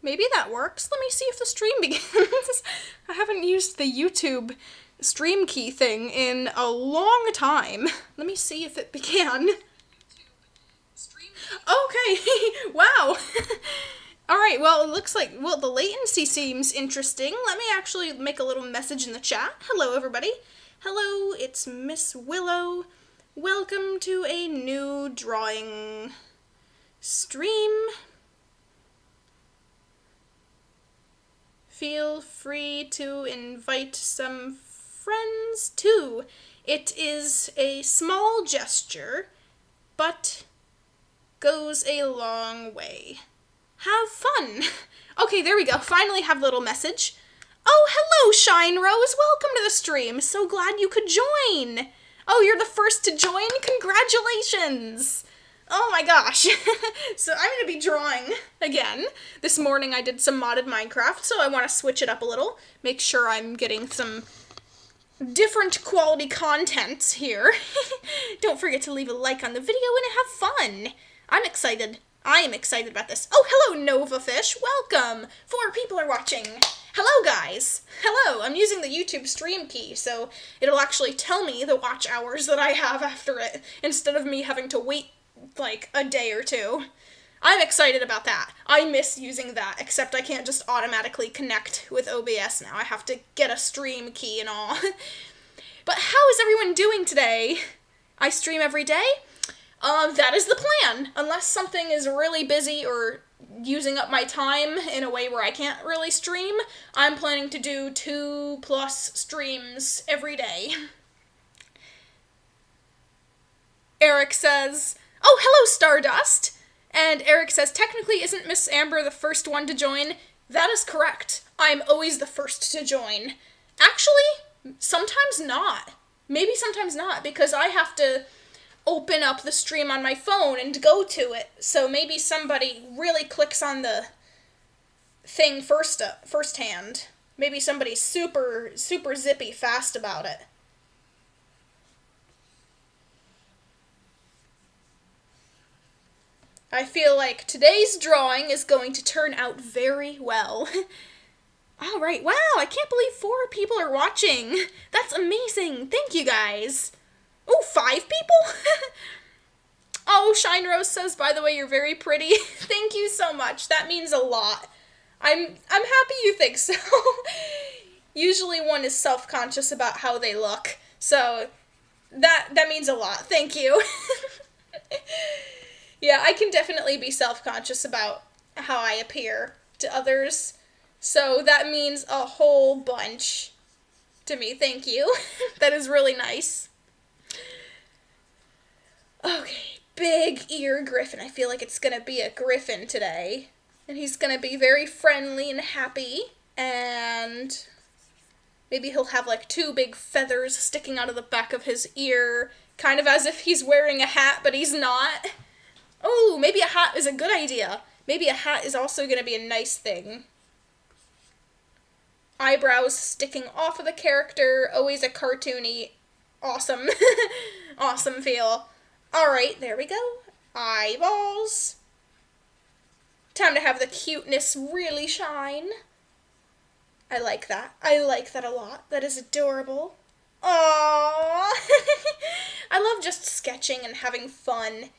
maybe that works. Let me see if the stream begins. I haven't used the YouTube stream key thing in a long time. Let me see if it began. Okay, wow. Alright, well, it looks like, well, the latency seems interesting. Let me actually make a little message in the chat. Hello, everybody. Hello, it's Miss Willow. Welcome to a new drawing stream. Feel free to invite some friends too. It is a small gesture, but goes a long way. Have fun. Okay, there we go. Finally have a little message. Oh, hello, Shine Rose. Welcome to the stream. So glad you could join. Oh, you're the first to join? Congratulations. Oh my gosh. So I'm going to be drawing again. This morning I did some modded Minecraft, so I want to switch it up a little. Make sure I'm getting some different quality content here. Don't forget to leave a like on the video and have fun. I'm excited. I am excited about this. Oh, hello, Nova Fish. Welcome. 4 people are watching. Hello, guys. Hello. I'm using the YouTube stream key, so it'll actually tell me the watch hours that I have after it, instead of me having to wait, like, a day or two. I'm excited about that. I miss using that, except I can't just automatically connect with OBS now. I have to get a stream key and all. But how is everyone doing today? I stream every day? That is the plan. Unless something is really busy or using up my time in a way where I can't really stream, I'm planning to do 2+ streams every day. Eric says, oh, hello, Stardust. And Eric says, technically, isn't Miss Amber the first one to join? That is correct. I'm always the first to join. Actually, sometimes not. Maybe sometimes not, because I have to open up the stream on my phone and go to it. So maybe somebody really clicks on the thing firsthand. Maybe somebody's super zippy fast about it. I feel like today's drawing is going to turn out very well. Alright, wow, I can't believe 4 people are watching. That's amazing. Thank you, guys. Oh, 5 people? Oh, Shine Rose says, by the way, you're very pretty. Thank you so much. That means a lot. I'm happy you think so. Usually one is self-conscious about how they look. So that means a lot. Thank you. Yeah, I can definitely be self-conscious about how I appear to others. So that means a whole bunch to me. Thank you. That is really nice. Okay, big ear Griffin. I feel like it's gonna be a Griffin today. And he's gonna be very friendly and happy. And maybe he'll have like 2 big feathers sticking out of the back of his ear. Kind of as if he's wearing a hat, but he's not. Oh, maybe a hat is a good idea. Maybe a hat is also gonna be a nice thing. Eyebrows sticking off of the character. Always a cartoony, awesome, awesome feel. Alright, there we go. Eyeballs. Time to have the cuteness really shine. I like that. I like that a lot. That is adorable. Aww. I love just sketching and having fun.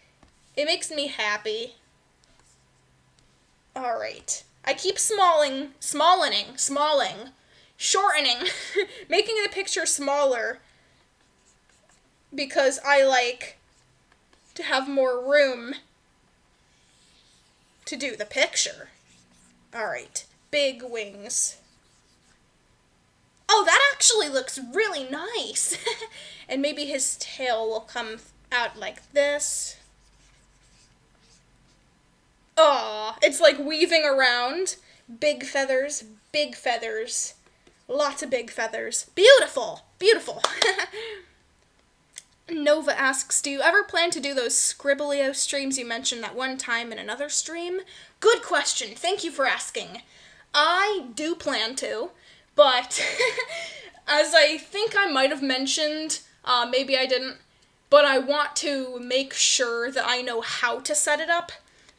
It makes me happy. Alright. I keep shortening, making the picture smaller because I like to have more room to do the picture. Alright, big wings. Oh, that actually looks really nice. And maybe his tail will come out like this. Aw, it's like weaving around. Big feathers, lots of big feathers. Beautiful, beautiful. Nova asks, do you ever plan to do those Scribblio streams you mentioned that one time in another stream? Good question, thank you for asking. I do plan to, but as I think I might have mentioned, maybe I didn't, but I want to make sure that I know how to set it up,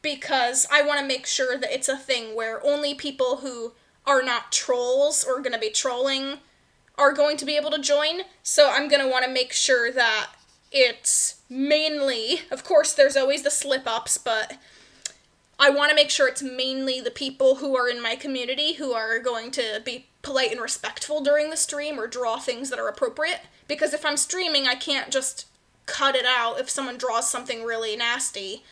because I want to make sure that it's a thing where only people who are not trolls or going to be trolling are going to be able to join. So I'm going to want to make sure that it's mainly, of course there's always the slip-ups, but I want to make sure it's mainly the people who are in my community who are going to be polite and respectful during the stream or draw things that are appropriate. Because if I'm streaming, I can't just cut it out if someone draws something really nasty.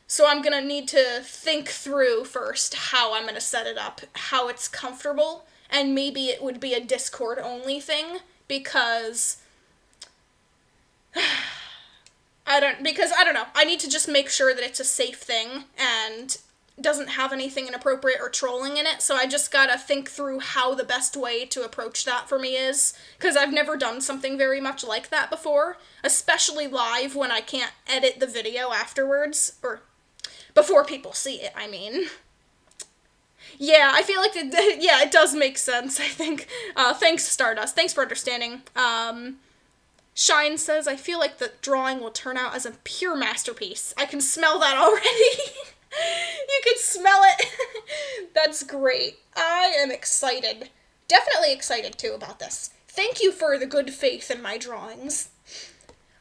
So I'm going to need to think through first how I'm going to set it up, how it's comfortable, and maybe it would be a Discord only thing, because I don't know. I need to just make sure that it's a safe thing and doesn't have anything inappropriate or trolling in it, so I just gotta think through how the best way to approach that for me is, because I've never done something very much like that before, especially live when I can't edit the video afterwards, or before people see it, I mean. Yeah, I feel like it does make sense, I think. Thanks, Stardust. Thanks for understanding. Shine says, I feel like the drawing will turn out as a pure masterpiece. I can smell that already. You can smell it. That's great. I am excited. Definitely excited, too, about this. Thank you for the good faith in my drawings.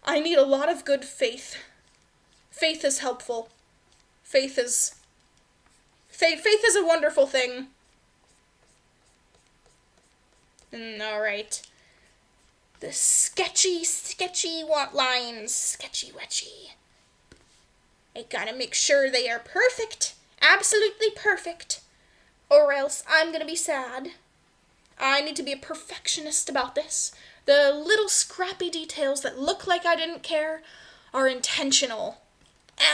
I need a lot of good faith. Faith is helpful. Faith is a wonderful thing. Alright. The sketchy lines. Sketchy-wetchy. I gotta make sure they are perfect. Absolutely perfect. Or else I'm gonna be sad. I need to be a perfectionist about this. The little scrappy details that look like I didn't care are intentional.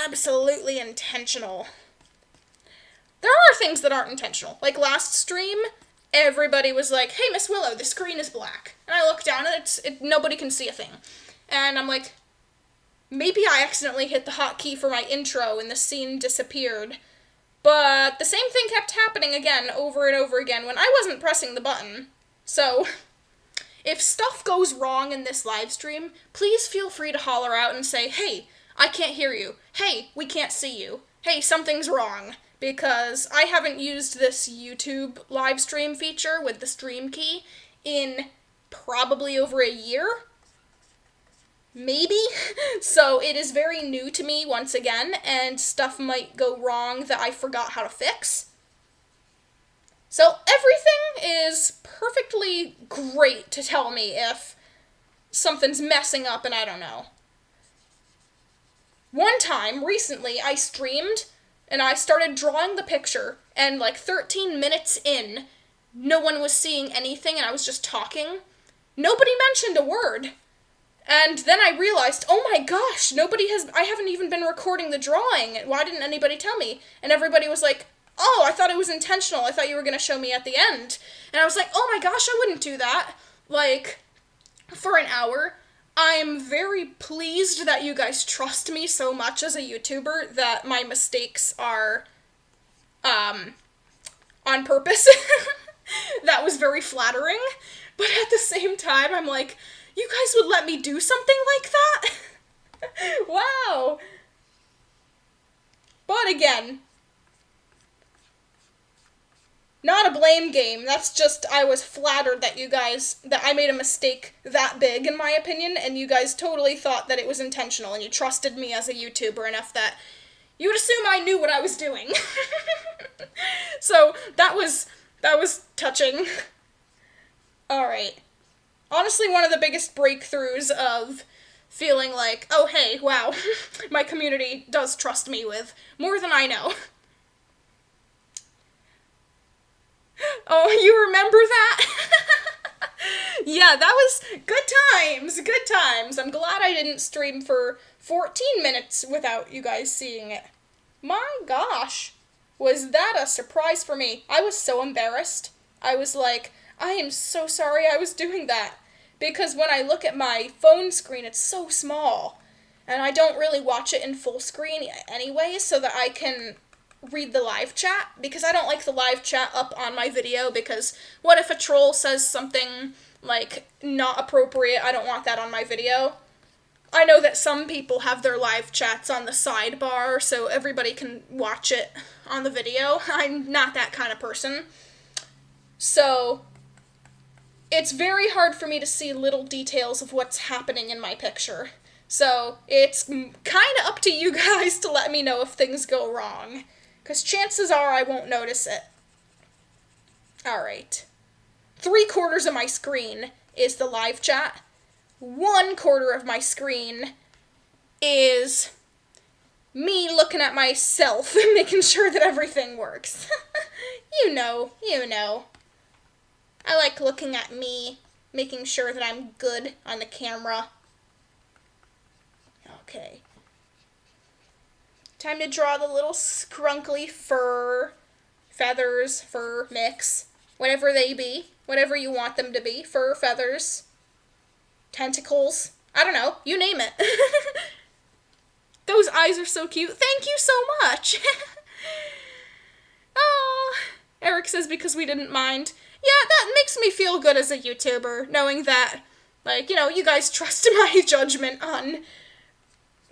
Absolutely intentional. There are things that aren't intentional. Like last stream, everybody was like, hey, Miss Willow, the screen is black. And I look down and nobody can see a thing. And I'm like, maybe I accidentally hit the hotkey for my intro and the scene disappeared. But the same thing kept happening again, over and over again, when I wasn't pressing the button. So, if stuff goes wrong in this live stream, please feel free to holler out and say, hey, I can't hear you. Hey, we can't see you. Hey, something's wrong. Because I haven't used this YouTube live stream feature with the stream key in probably over a year. Maybe? So it is very new to me once again, and stuff might go wrong that I forgot how to fix. So everything is perfectly great to tell me if something's messing up and I don't know. One time, recently, I streamed, and I started drawing the picture, and like 13 minutes in, no one was seeing anything, and I was just talking. Nobody mentioned a word. And then I realized, oh my gosh, I haven't even been recording the drawing. Why didn't anybody tell me? And everybody was like, oh, I thought it was intentional. I thought you were going to show me at the end. And I was like, oh my gosh, I wouldn't do that. Like, for an hour. I'm very pleased that you guys trust me so much as a YouTuber that my mistakes are, on purpose. That was very flattering. But at the same time, I'm like, you guys would let me do something like that? Wow. But again, not a blame game. That's just, I was flattered that that I made a mistake that big, in my opinion, and you guys totally thought that it was intentional, and you trusted me as a YouTuber enough that you would assume I knew what I was doing. So, that was touching. Alright. Honestly, one of the biggest breakthroughs of feeling like, oh hey, wow, my community does trust me with more than I know. Oh, you remember that? Yeah, that was good times. I'm glad I didn't stream for 14 minutes without you guys seeing it. My gosh, was that a surprise for me. I was so embarrassed. I was like, I am so sorry I was doing that. Because when I look at my phone screen, it's so small. And I don't really watch it in full screen anyway, so that I can read the live chat, because I don't like the live chat up on my video, because what if a troll says something, like, not appropriate? I don't want that on my video. I know that some people have their live chats on the sidebar so everybody can watch it on the video. I'm not that kind of person. So it's very hard for me to see little details of what's happening in my picture. So it's kind of up to you guys to let me know if things go wrong, because chances are I won't notice it. Alright. 3/4 of my screen is the live chat. 1/4 of my screen is me looking at myself and making sure that everything works. You know. I like looking at me, making sure that I'm good on the camera. Okay. Time to draw the little scrunkly fur, feathers, fur mix, whatever they be, whatever you want them to be, fur, feathers, tentacles, I don't know, you name it. Those eyes are so cute. Thank you so much. Oh, Eric says because we didn't mind. Yeah, that makes me feel good as a YouTuber, knowing that, like, you know, you guys trust my judgment on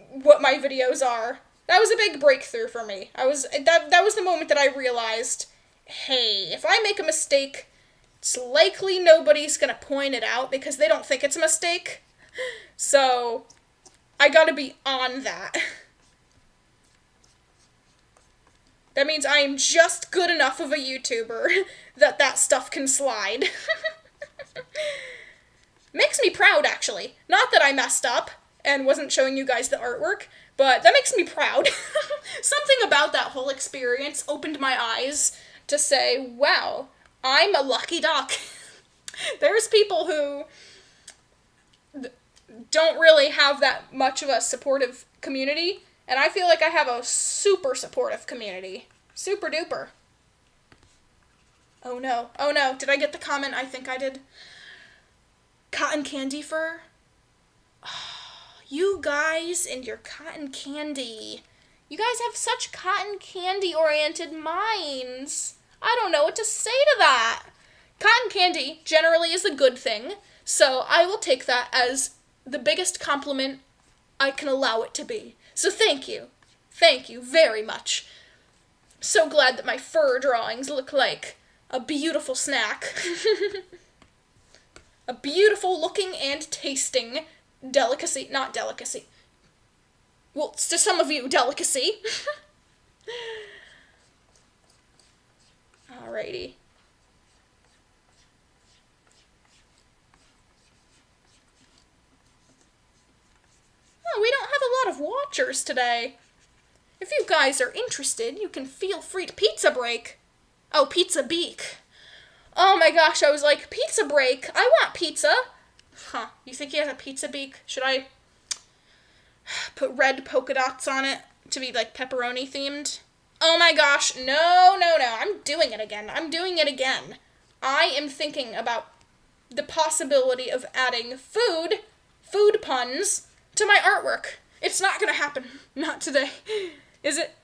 what my videos are. That was a big breakthrough for me. That was the moment that I realized, hey, if I make a mistake, it's likely nobody's gonna point it out because they don't think it's a mistake. So, I gotta be on that. That means I am just good enough of a YouTuber that stuff can slide. Makes me proud, actually. Not that I messed up and wasn't showing you guys the artwork, but that makes me proud. Something about that whole experience opened my eyes to say, wow, I'm a lucky duck. There's people who don't really have that much of a supportive community, and I feel like I have a super supportive community. Super duper. Oh no, did I get the comment? I think I did. Cotton candy fur? Oh, you guys and your cotton candy. You guys have such cotton candy oriented minds. I don't know what to say to that. Cotton candy generally is a good thing, so I will take that as the biggest compliment I can allow it to be. So thank you. Thank you very much. So glad that my fur drawings look like a beautiful snack. A beautiful looking and tasting delicacy. Not delicacy. Well, to some of you, delicacy. Alrighty. Oh, we don't have a lot of watchers today. If you guys are interested, you can feel free to pizza break. Oh, pizza beak. Oh my gosh, I was like, pizza break? I want pizza. Huh, you think he has a pizza beak? Should I put red polka dots on it to be like pepperoni themed? Oh my gosh, no, I'm doing it again. I am thinking about the possibility of adding food puns, to my artwork. It's not gonna happen. Not today. Is it?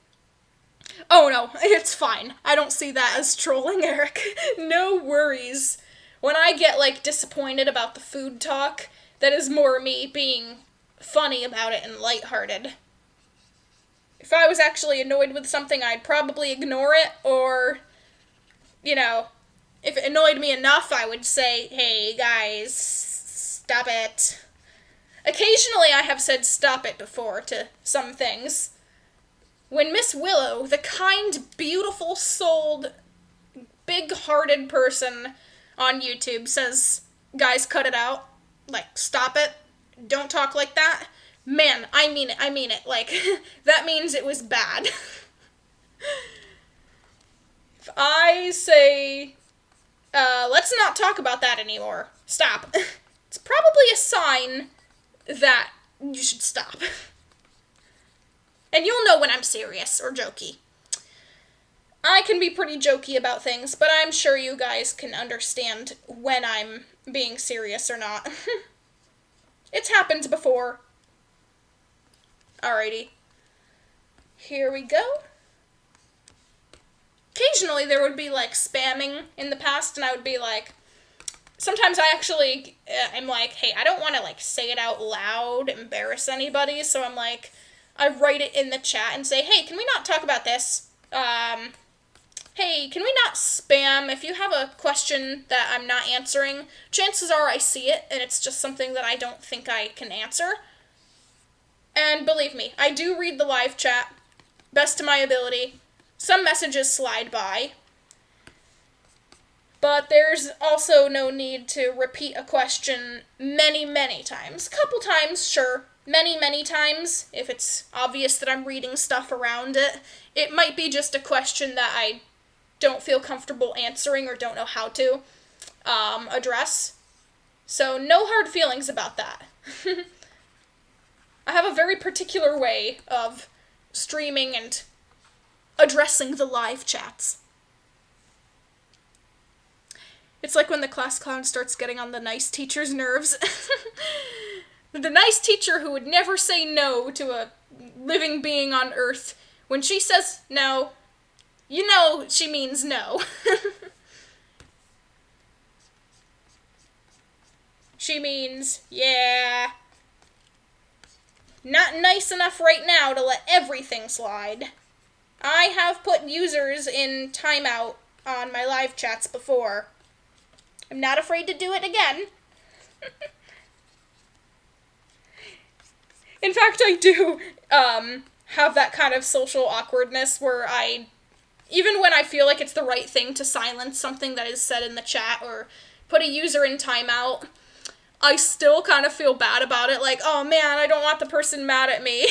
Oh no, it's fine. I don't see that as trolling, Eric. No worries. When I get, like, disappointed about the food talk, that is more me being funny about it and lighthearted. If I was actually annoyed with something, I'd probably ignore it, or, you know, if it annoyed me enough, I would say, hey, guys, stop it. Occasionally I have said stop it before to some things. When Miss Willow, the kind, beautiful-souled, big-hearted person on YouTube says, guys, cut it out, like, stop it, don't talk like that, man, I mean it, like, that means it was bad. If I say, let's not talk about that anymore, stop, it's probably a sign that you should stop. And you'll know when I'm serious or jokey. I can be pretty jokey about things, but I'm sure you guys can understand when I'm being serious or not. It's happened before. Alrighty. Here we go. Occasionally there would be, like, spamming in the past, and I would be like, sometimes I actually am like, hey, I don't want to like say it out loud, embarrass anybody, so I'm like, I write it in the chat and say, hey, can we not talk about this? Hey, can we not spam? If you have a question that I'm not answering, chances are I see it, and it's just something that I don't think I can answer. And believe me, I do read the live chat, best of my ability. Some messages slide by. But there's also no need to repeat a question many, many times. Couple times, sure. Many, many times, if it's obvious that I'm reading stuff around it. It might be just a question that I don't feel comfortable answering or don't know how to address. So no hard feelings about that. I have a very particular way of streaming and addressing the live chats. It's like when the class clown starts getting on the nice teacher's nerves. The nice teacher who would never say no to a living being on Earth. When she says no, you know she means no. She means, yeah, not nice enough right now to let everything slide. I have put users in timeout on my live chats before. I'm not afraid to do it again. In fact, I do have that kind of social awkwardness where even when I feel like it's the right thing to silence something that is said in the chat or put a user in timeout, I still kind of feel bad about it, like, oh man, I don't want the person mad at me.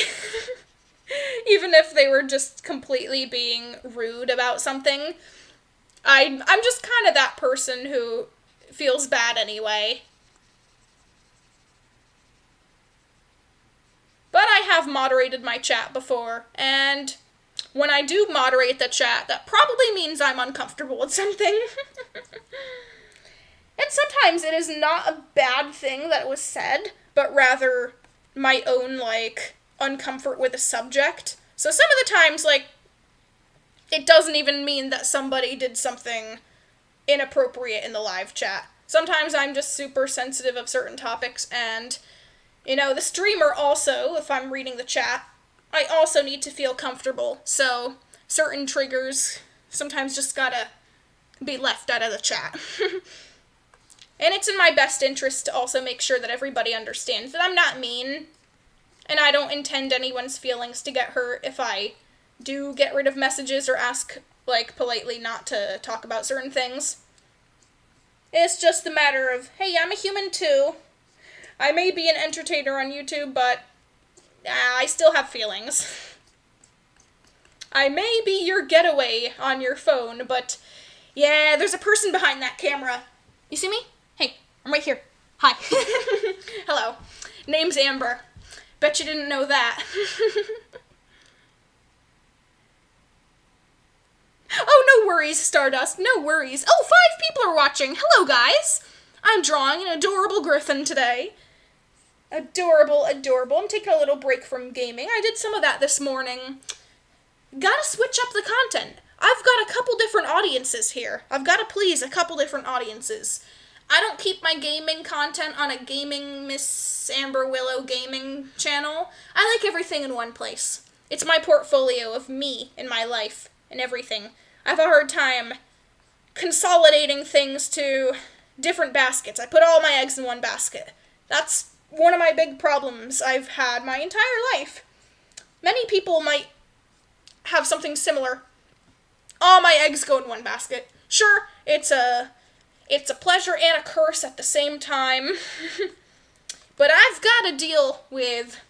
Even if they were just completely being rude about something. I'm just kind of that person who feels bad anyway. But I have moderated my chat before, and when I do moderate the chat, that probably means I'm uncomfortable with something. And sometimes it is not a bad thing that was said, but rather my own, uncomfort with a subject. So some of the times, it doesn't even mean that somebody did something inappropriate in the live chat. Sometimes I'm just super sensitive of certain topics, and, the streamer also, if I'm reading the chat, I also need to feel comfortable. So certain triggers sometimes just gotta be left out of the chat. And it's in my best interest to also make sure that everybody understands that I'm not mean, and I don't intend anyone's feelings to get hurt if I do get rid of messages or ask, politely not to talk about certain things. It's just a matter of, hey, I'm a human too. I may be an entertainer on YouTube, but I still have feelings. I may be your getaway on your phone, but yeah, there's a person behind that camera. You see me? Hey, I'm right here. Hi. Hello. Name's Amber. Bet you didn't know that. Oh, no worries, Stardust. No worries. Oh, 5 people are watching. Hello, guys. I'm drawing an adorable Griffin today. Adorable, adorable. I'm taking a little break from gaming. I did some of that this morning. Gotta switch up the content. I've got a couple different audiences here. I've gotta please a couple different audiences. I don't keep my gaming content on a gaming Miss Amber Willow gaming channel. I like everything in one place. It's my portfolio of me and my life and everything. I have a hard time consolidating things to different baskets. I put all my eggs in one basket. That's one of my big problems I've had my entire life. Many people might have something similar. All my eggs go in one basket. Sure, it's a pleasure and a curse at the same time. But I've got to deal with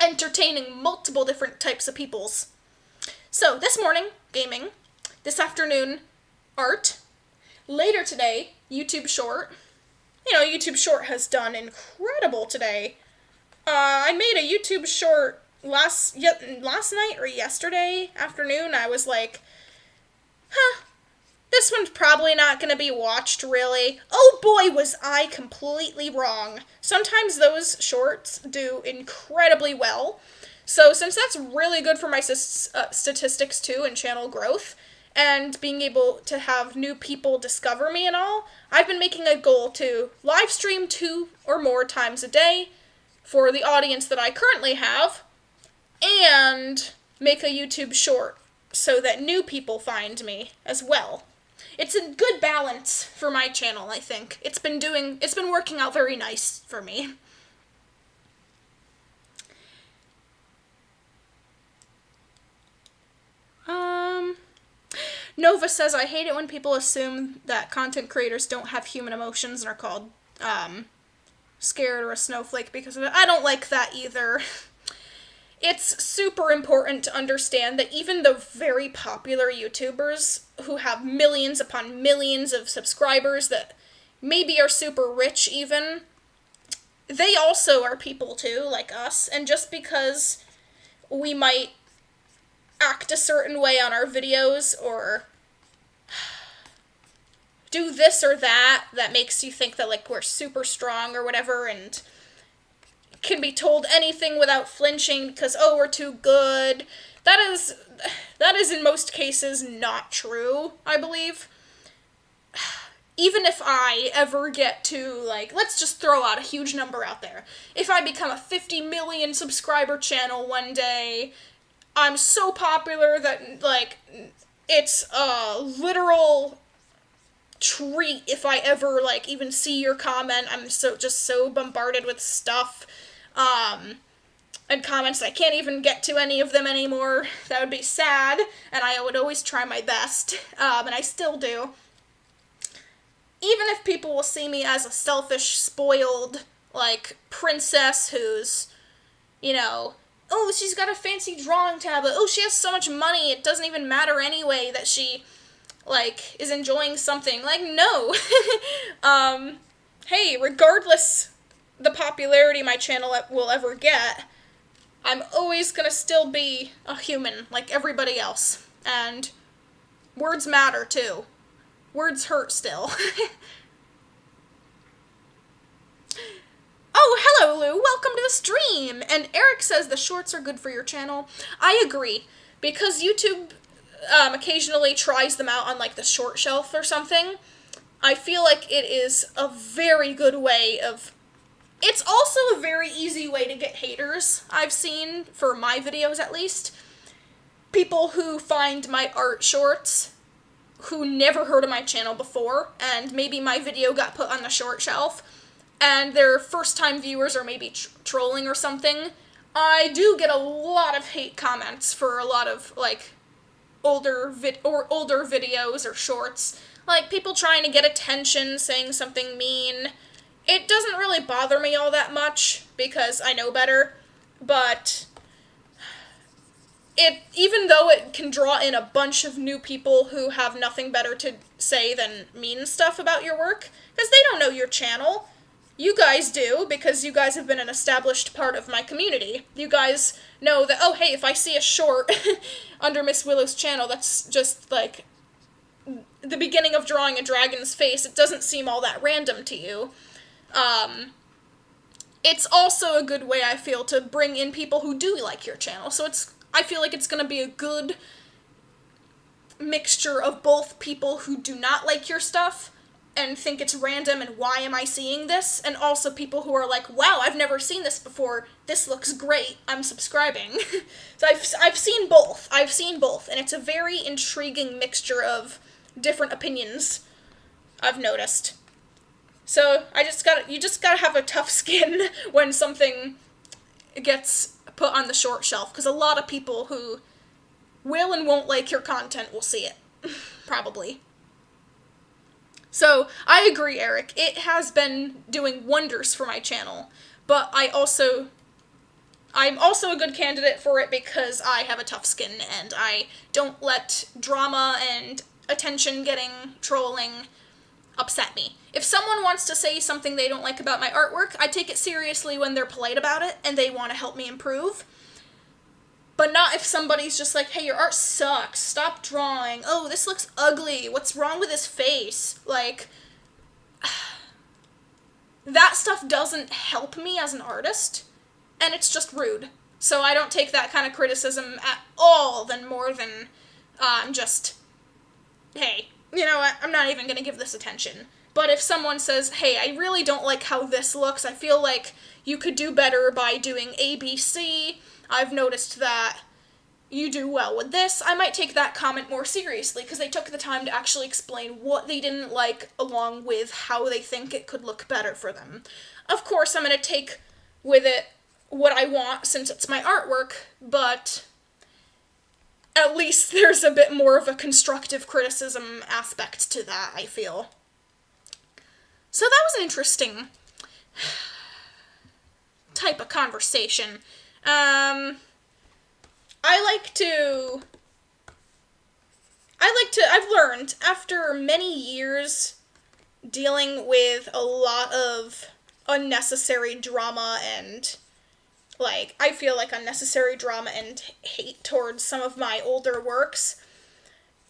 entertaining multiple different types of peoples. So, this morning, gaming. This afternoon, art. Later today, YouTube Short. YouTube Short has done incredible today. I made a YouTube Short last night or yesterday afternoon. I was like, this one's probably not going to be watched, really. Oh boy, was I completely wrong. Sometimes those shorts do incredibly well. So since that's really good for my statistics too and channel growth, and being able to have new people discover me and all, I've been making a goal to live stream 2 or more times a day for the audience that I currently have, and make a YouTube short so that new people find me as well. It's a good balance for my channel, I think. It's been working out very nice for me. Nova says, I hate it when people assume that content creators don't have human emotions and are called, scared or a snowflake because of it. I don't like that either. It's super important to understand that even the very popular YouTubers who have millions upon millions of subscribers that maybe are super rich even, they also are people too, like us, and just because we might act a certain way on our videos or do this or that makes you think that, like, we're super strong or whatever and can be told anything without flinching because, oh, we're too good. That is in most cases not true, I believe. Even if I ever get to, like, let's just throw out a huge number out there. If I become a 50 million subscriber channel one day, I'm so popular that, like, it's a literal treat if I ever, like, even see your comment. I'm so bombarded with stuff, and comments I can't even get to any of them anymore. That would be sad, and I would always try my best, and I still do. Even if people will see me as a selfish, spoiled, like, princess who's, you know, oh, she's got a fancy drawing tablet, oh, she has so much money, it doesn't even matter anyway that she, like, is enjoying something. Like, no. Hey, regardless the popularity my channel will ever get, I'm always gonna still be a human, like everybody else. And words matter, too. Words hurt still. Oh, hello, Lou. Welcome to the stream. And Eric says the shorts are good for your channel. I agree. Because YouTube occasionally tries them out on, like, the short shelf or something, I feel like it is a very good way of... It's also a very easy way to get haters, I've seen, for my videos at least. People who find my art shorts, who never heard of my channel before, and maybe my video got put on the short shelf, and their first-time viewers are maybe trolling or something. I do get a lot of hate comments for a lot of, like, older videos or shorts. Like, people trying to get attention, saying something mean. It doesn't really bother me all that much, because I know better, but even though it can draw in a bunch of new people who have nothing better to say than mean stuff about your work, because they don't know your channel. You guys do, because you guys have been an established part of my community. You guys know that, oh, hey, if I see a short under Miss Willow's channel, that's just, like, the beginning of drawing a dragon's face. It doesn't seem all that random to you. It's also a good way, I feel, to bring in people who do like your channel. So I feel like it's gonna be a good mixture of both people who do not like your stuff and think it's random and why am I seeing this, and also people who are like, wow, I've never seen this before, this looks great, I'm subscribing. So I've seen both, and it's a very intriguing mixture of different opinions, I've noticed. So you just gotta have a tough skin when something gets put on the short shelf, because a lot of people who will and won't like your content will see it, probably. So, I agree, Eric. It has been doing wonders for my channel, but I'm also a good candidate for it because I have a tough skin and I don't let drama and attention-getting trolling upset me. If someone wants to say something they don't like about my artwork, I take it seriously when they're polite about it and they want to help me improve. But not if somebody's just like, hey, your art sucks, stop drawing, oh, this looks ugly, what's wrong with his face? Like, that stuff doesn't help me as an artist, and it's just rude. So I don't take that kind of criticism at all more than just hey, you know what, I'm not even gonna give this attention. But if someone says, hey, I really don't like how this looks, I feel like you could do better by doing ABC, I've noticed that you do well with this, I might take that comment more seriously, because they took the time to actually explain what they didn't like, along with how they think it could look better for them. Of course, I'm going to take with it what I want, since it's my artwork, but at least there's a bit more of a constructive criticism aspect to that, I feel. So that was an interesting type of conversation. I've learned, after many years dealing with a lot of unnecessary drama and, I feel like unnecessary drama and hate towards some of my older works,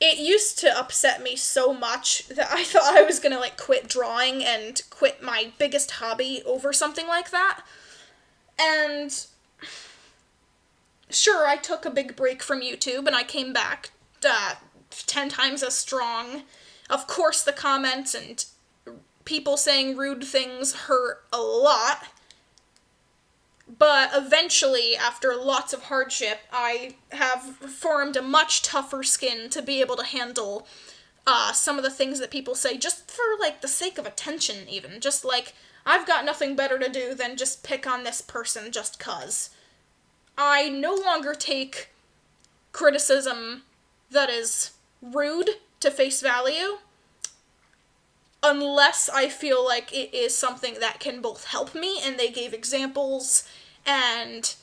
it used to upset me so much that I thought I was gonna, quit drawing and quit my biggest hobby over something like that. And sure, I took a big break from YouTube, and I came back 10 times as strong. Of course, the comments and people saying rude things hurt a lot. But eventually, after lots of hardship, I have formed a much tougher skin to be able to handle some of the things that people say, just for, the sake of attention, even. Just, I've got nothing better to do than just pick on this person just 'cause. I no longer take criticism that is rude to face value, unless I feel like it is something that can both help me, and they gave examples, and,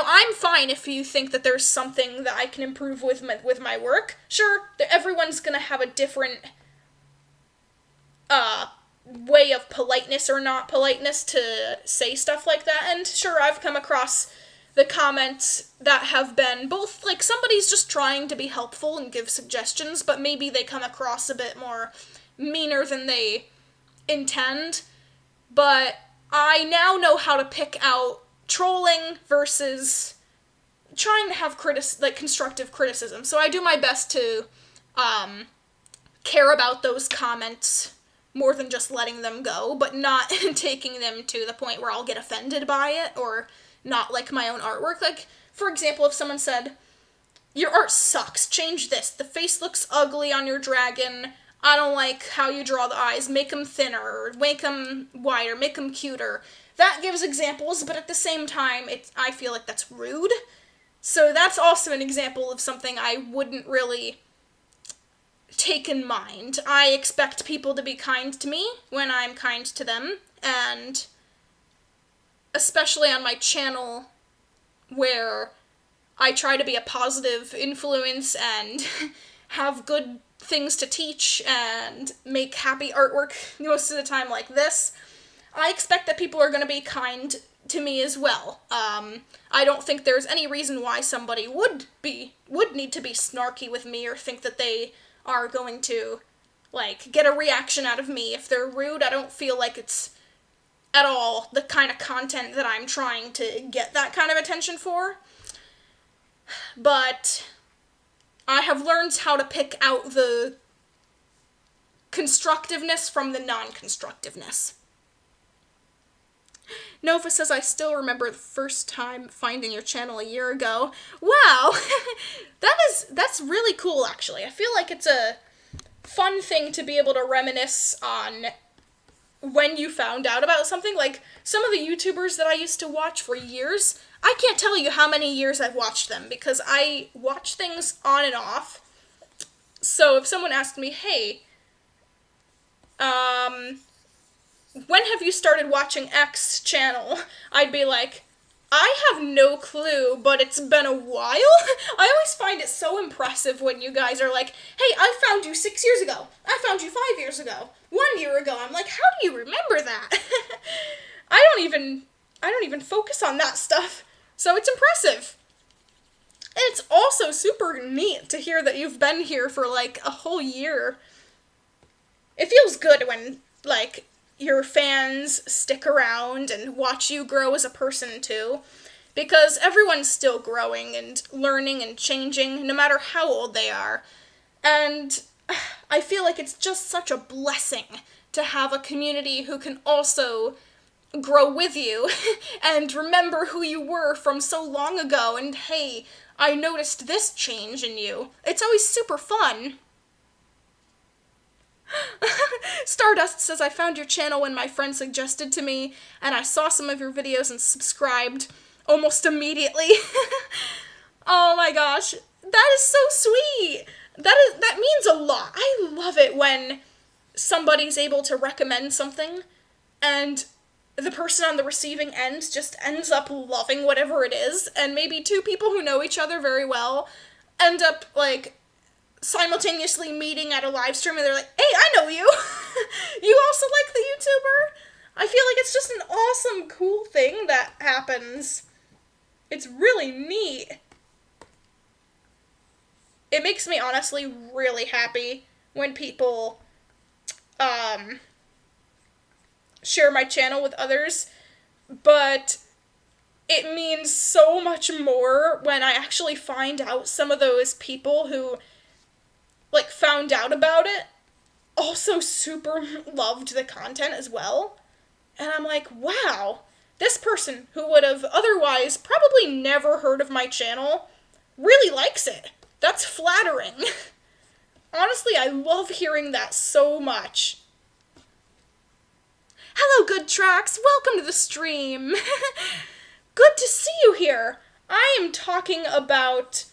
I'm fine if you think that there's something that I can improve with my work. Sure, everyone's gonna have a different way of politeness or not politeness to say stuff like that, and sure, I've come across the comments that have been both, somebody's just trying to be helpful and give suggestions, but maybe they come across a bit more meaner than they intend. But I now know how to pick out trolling versus trying to have constructive criticism. So I do my best to care about those comments more than just letting them go, but not taking them to the point where I'll get offended by it or not like my own artwork. For example, if someone said, your art sucks, change this, the face looks ugly on your dragon, I don't like how you draw the eyes, make them thinner, make them wider, make them cuter. That gives examples, but at the same time, I feel like that's rude. So that's also an example of something I wouldn't really take in mind. I expect people to be kind to me when I'm kind to them, and especially on my channel, where I try to be a positive influence and have good things to teach and make happy artwork most of the time like this, I expect that people are going to be kind to me as well. I don't think there's any reason why somebody would need to be snarky with me or think that they are going to, get a reaction out of me if they're rude. I don't feel like it's at all the kind of content that I'm trying to get that kind of attention for. But I have learned how to pick out the constructiveness from the non-constructiveness. Nova says, I still remember the first time finding your channel a year ago. Wow! That's really cool, actually. I feel like it's a fun thing to be able to reminisce on when you found out about something. Some of the YouTubers that I used to watch for years, I can't tell you how many years I've watched them, because I watch things on and off. So if someone asked me, hey, when have you started watching X channel? I'd be like, I have no clue, but it's been a while. I always find it so impressive when you guys are like, hey, I found you 6 years ago. I found you 5 years ago. 1 year ago. I'm like, how do you remember that? I don't even focus on that stuff. So it's impressive. And it's also super neat to hear that you've been here for a whole year. It feels good when your fans stick around and watch you grow as a person too, because everyone's still growing and learning and changing, no matter how old they are. And I feel like it's just such a blessing to have a community who can also grow with you and remember who you were from so long ago, and hey, I noticed this change in you. It's always super fun. Stardust says, I found your channel when my friend suggested to me, and I saw some of your videos and subscribed almost immediately. Oh my gosh, that is so sweet. That means a lot. I love it when somebody's able to recommend something and the person on the receiving end just ends up loving whatever it is, and maybe two people who know each other very well end up, like, simultaneously meeting at a live stream, and they're like, hey, I know you! You also like the YouTuber? I feel like it's just an awesome, cool thing that happens. It's really neat. It makes me honestly really happy when people, share my channel with others, but it means so much more when I actually find out some of those people who, like, found out about it also super loved the content as well. And I'm like, wow, this person who would have otherwise probably never heard of my channel really likes it. That's flattering. Honestly, I love hearing that so much. Hello, Good Tracks. Welcome to the stream. Good to see you here. I am talking about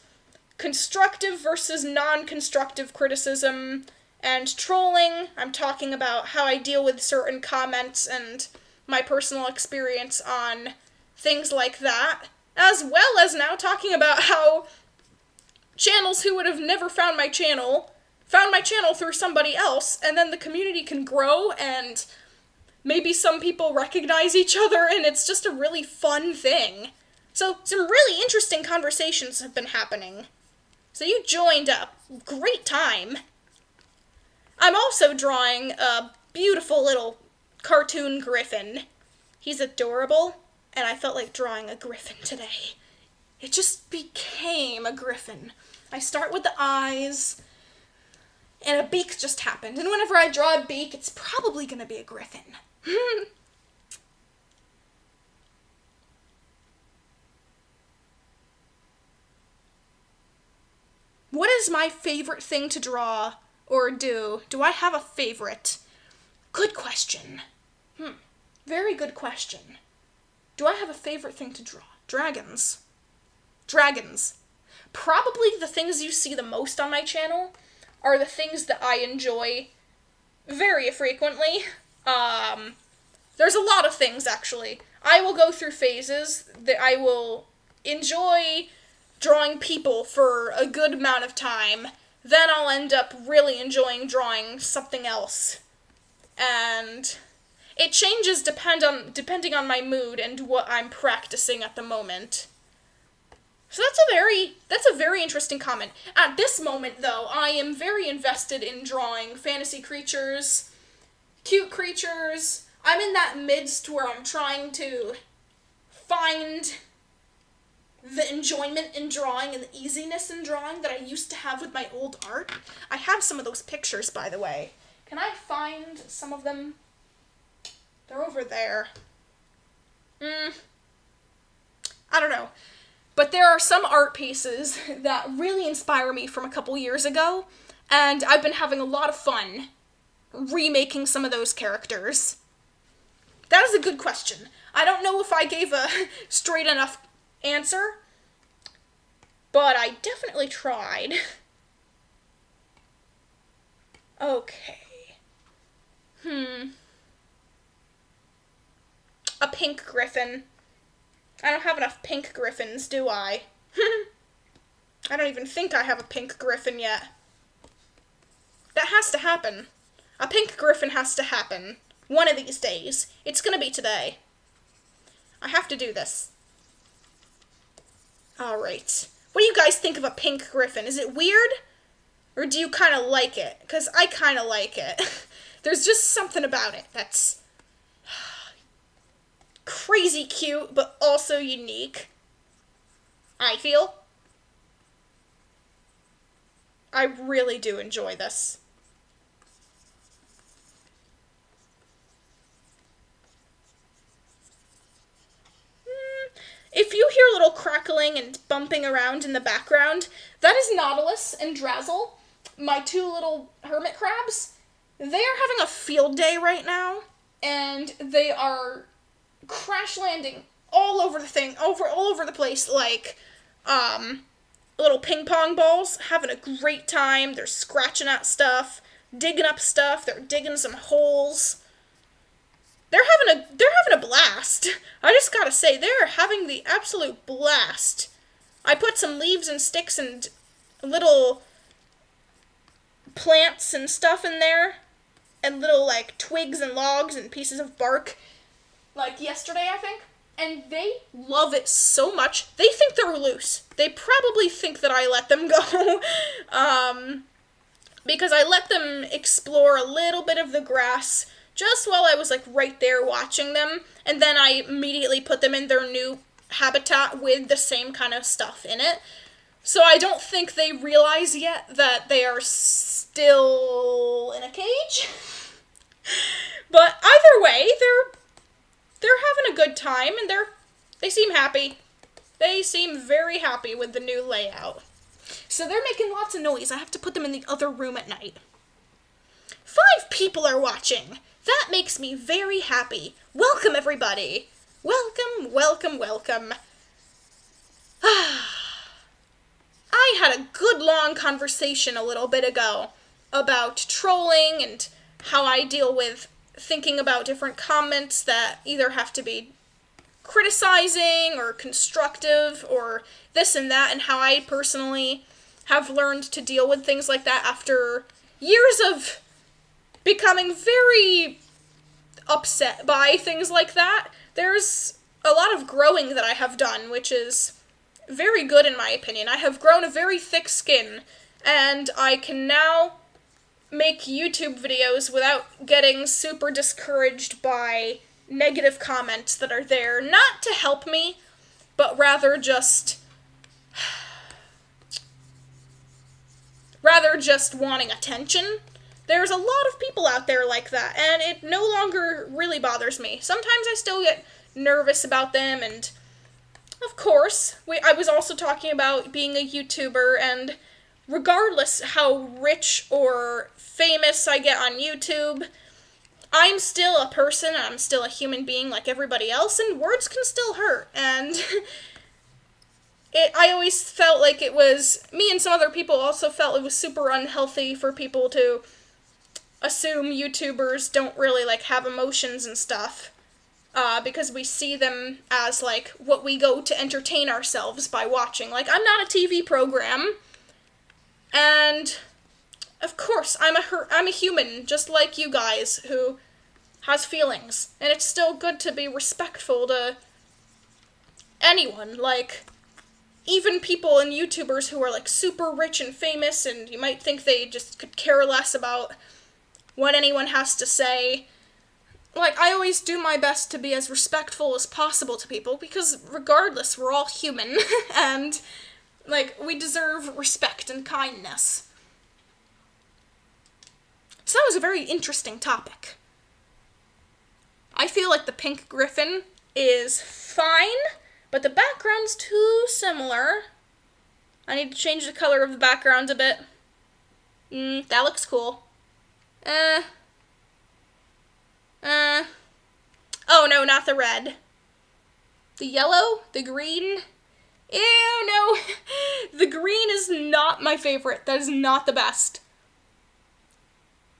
constructive versus non-constructive criticism and trolling. I'm talking about how I deal with certain comments and my personal experience on things like that, as well as now talking about how channels who would have never found my channel through somebody else, and then the community can grow, and maybe some people recognize each other, and it's just a really fun thing. So, some really interesting conversations have been happening. So you joined a great time. I'm also drawing a beautiful little cartoon Griffin. He's adorable, and I felt like drawing a Griffin today. It just became a Griffin. I start with the eyes, and a beak just happened. And whenever I draw a beak, it's probably gonna be a Griffin. What is my favorite thing to draw or do? Do I have a favorite? Good question. Very good question. Do I have a favorite thing to draw? Dragons. Dragons. Probably the things you see the most on my channel are the things that I enjoy very frequently. There's a lot of things, actually. I will go through phases that I will enjoy drawing people for a good amount of time. Then I'll end up really enjoying drawing something else. And it changes depending on my mood and what I'm practicing at the moment. So that's a very interesting comment. At this moment, though, I am very invested in drawing fantasy creatures, cute creatures. I'm in that midst where I'm trying to find the enjoyment in drawing and the easiness in drawing that I used to have with my old art. I have some of those pictures, by the way. Can I find some of them? They're over there. I don't know. But there are some art pieces that really inspire me from a couple years ago, and I've been having a lot of fun remaking some of those characters. That is a good question. I don't know if I gave a straight enough answer, but I definitely tried. Okay. A pink griffin. I don't have enough pink griffins, do I? I don't even think I have a pink griffin yet. That has to happen. A pink griffin has to happen. One of these days. It's gonna be today. I have to do this. Alright. What do you guys think of a pink griffin? Is it weird? Or do you kind of like it? Because I kind of like it. There's just something about it that's crazy cute, but also unique. I feel. I really do enjoy this. If you hear little crackling and bumping around in the background, that is Nautilus and Drazzle, my two little hermit crabs. They are having a field day right now, and they are crash landing all over the thing, all over the place, like, little ping pong balls, having a great time. They're scratching at stuff, digging up stuff, they're digging some holes. They're having a blast. I just gotta say, they're having the absolute blast. I put some leaves and sticks and little plants and stuff in there, and little, like, twigs and logs and pieces of bark, like yesterday, I think. And they love it so much. They think they're loose. They probably think that I let them go. Because I let them explore a little bit of the grass just while I was, like, right there watching them. And then I immediately put them in their new habitat with the same kind of stuff in it. So I don't think they realize yet that they are still in a cage. But either way, they're having a good time, and they seem happy. They seem very happy with the new layout. So they're making lots of noise. I have to put them in the other room at night. 5 people are watching. That makes me very happy. Welcome, everybody. Welcome, welcome, welcome. I had a good long conversation a little bit ago about trolling and how I deal with thinking about different comments that either have to be criticizing or constructive or this and that, and how I personally have learned to deal with things like that after years of becoming very upset by things like that. There's a lot of growing that I have done, which is very good in my opinion. I have grown a very thick skin, and I can now make YouTube videos without getting super discouraged by negative comments that are there, not to help me, but rather just wanting attention. There's a lot of people out there like that, and it no longer really bothers me. Sometimes I still get nervous about them, and of course, I was also talking about being a YouTuber, and regardless how rich or famous I get on YouTube, I'm still a person, and I'm still a human being like everybody else, and words can still hurt, and I always felt like it was, me and some other people also felt it was super unhealthy for people to assume YouTubers don't really, like, have emotions and stuff, because we see them as, like, what we go to entertain ourselves by watching. Like, I'm not a TV program, and of course, I'm a human, just like you guys, who has feelings, and it's still good to be respectful to anyone, like, even people and YouTubers who are, like, super rich and famous, and you might think they just could care less about what anyone has to say. Like, I always do my best to be as respectful as possible to people, because regardless, we're all human, and, like, we deserve respect and kindness. So that was a very interesting topic. I feel like the pink Griffin is fine, but the background's too similar. I need to change the color of the background a bit. That looks cool. Oh no, not the red. The yellow? The green? Ew, no. The green is not my favorite. That is not the best.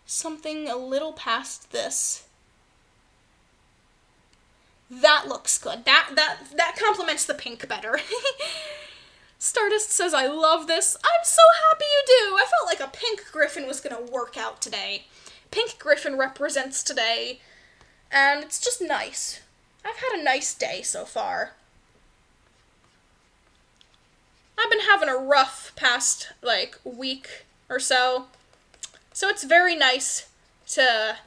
Something a little past this. That looks good. That complements the pink better. Stardust says, I love this. I'm so happy you do. I felt like a pink Griffin was gonna work out today. Pink Griffin represents today, and it's just nice. I've had a nice day so far. I've been having a rough past, like, week or so, so it's very nice to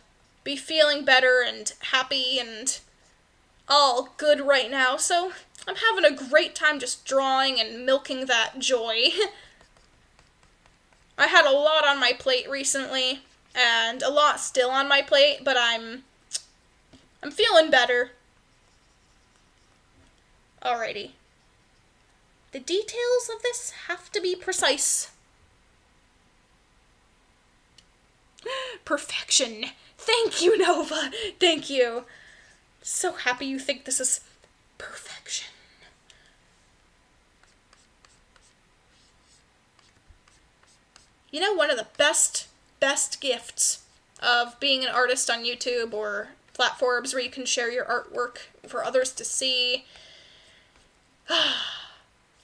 be feeling better and happy and all good right now, so I'm having a great time just drawing and milking that joy. I had a lot on my plate recently, and a lot still on my plate, but I'm feeling better. Alrighty. The details of this have to be precise. Perfection. Thank you, Nova. Thank you. So happy you think this is perfection. You know, one of the best gifts of being an artist on YouTube or platforms where you can share your artwork for others to see.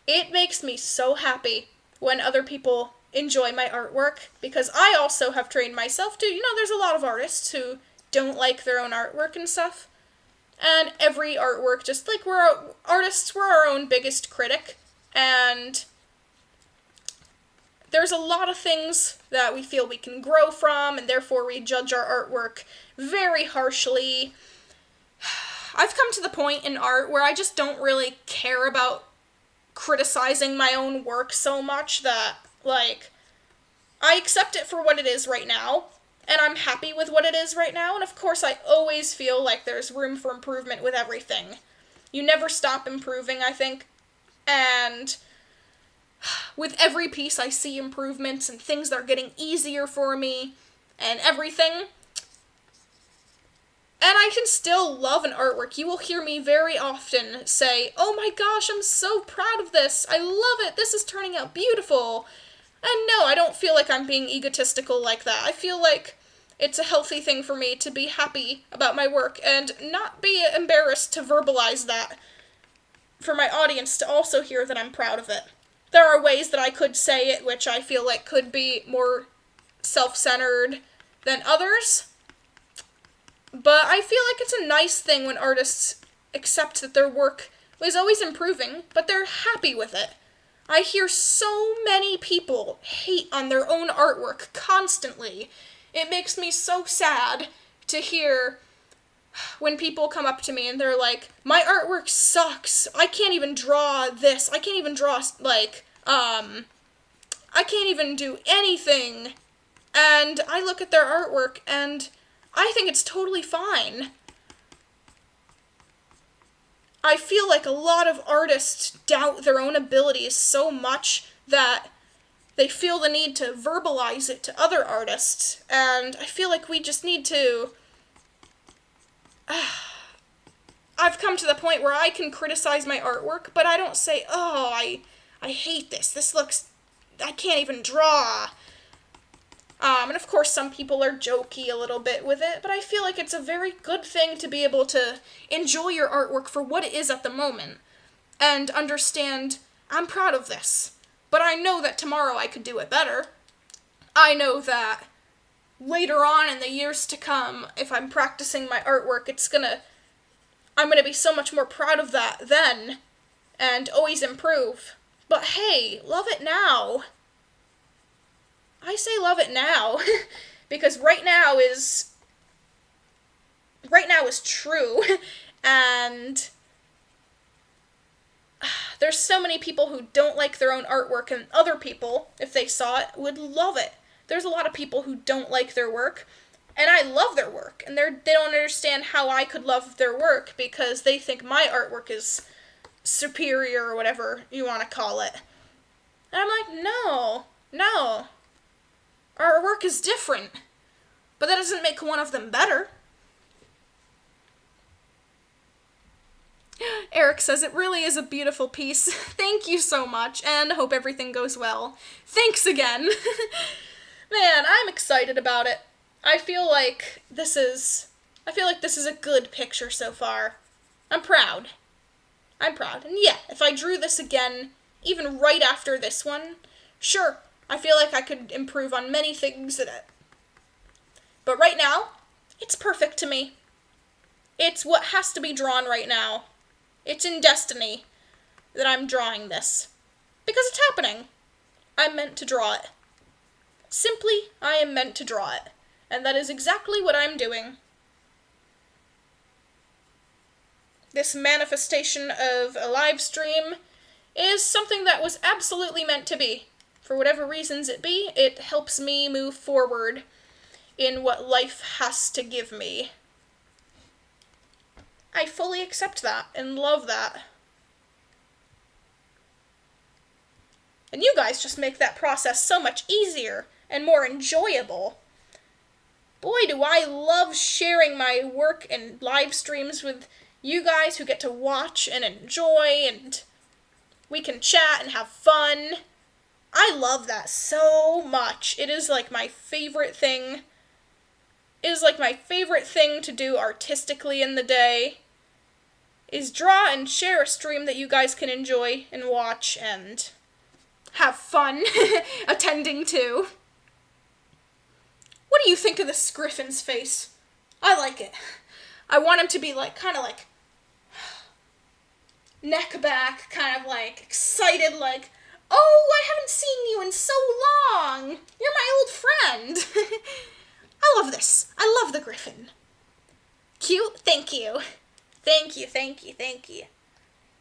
It makes me so happy when other people enjoy my artwork, because I also have trained myself to, there's a lot of artists who don't like their own artwork and stuff. And every artwork, just like we're artists, we're our own biggest critic. And there's a lot of things that we feel we can grow from, and therefore we judge our artwork very harshly. I've come to the point in art where I just don't really care about criticizing my own work so much that, I accept it for what it is right now, and I'm happy with what it is right now, and of course I always feel like there's room for improvement with everything. You never stop improving, I think, and with every piece I see improvements and things that are getting easier for me and everything. And I can still love an artwork. You will hear me very often say, "Oh my gosh, I'm so proud of this. I love it. This is turning out beautiful." And no, I don't feel like I'm being egotistical like that. I feel like it's a healthy thing for me to be happy about my work and not be embarrassed to verbalize that for my audience to also hear that I'm proud of it. There are ways that I could say it which I feel like could be more self-centered than others. But I feel like it's a nice thing when artists accept that their work is always improving, but they're happy with it. I hear so many people hate on their own artwork constantly. It makes me so sad to hear when people come up to me and they're like, "My artwork sucks. I can't even draw this. I can't even draw, I can't even do anything." And I look at their artwork and I think it's totally fine. I feel like a lot of artists doubt their own abilities so much that they feel the need to verbalize it to other artists, and I feel like we just need to... I've come to the point where I can criticize my artwork, but I don't say, "Oh, I hate this. This looks... I can't even draw." And of course some people are jokey a little bit with it, but I feel like it's a very good thing to be able to enjoy your artwork for what it is at the moment, and understand, I'm proud of this, but I know that tomorrow I could do it better. I know that later on in the years to come, if I'm practicing my artwork, I'm gonna be so much more proud of that then, and always improve. But hey, love it now. I say love it now, because right now is true, and there's so many people who don't like their own artwork, and other people, if they saw it, would love it. There's a lot of people who don't like their work, and I love their work, and they don't understand how I could love their work, because they think my artwork is superior, or whatever you want to call it. And I'm like, no. Our work is different, but that doesn't make one of them better. Eric says, "It really is a beautiful piece. Thank you so much, and hope everything goes well." Thanks again. Man, I'm excited about it. I feel like this is a good picture so far. I'm proud. And yeah, if I drew this again, even right after this one, sure, I feel like I could improve on many things in it. But right now, it's perfect to me. It's what has to be drawn right now. It's in destiny that I'm drawing this. Because it's happening. I'm meant to draw it. Simply, I am meant to draw it. And that is exactly what I'm doing. This manifestation of a live stream is something that was absolutely meant to be. For whatever reasons it be, it helps me move forward in what life has to give me. I fully accept that and love that. And you guys just make that process so much easier and more enjoyable. Boy, do I love sharing my work and live streams with you guys who get to watch and enjoy, and we can chat and have fun. I love that so much. It is like my favorite thing. It is like my favorite thing to do artistically in the day, is draw and share a stream that you guys can enjoy and watch and have fun attending to. What do you think of this Griffin's face? I like it. I want him to be like, kind of like, neck back, kind of like, excited, like, oh, I haven't seen you in so long. You're my old friend. I love this. I love the Griffin. Cute? Thank you. Thank you, thank you, thank you.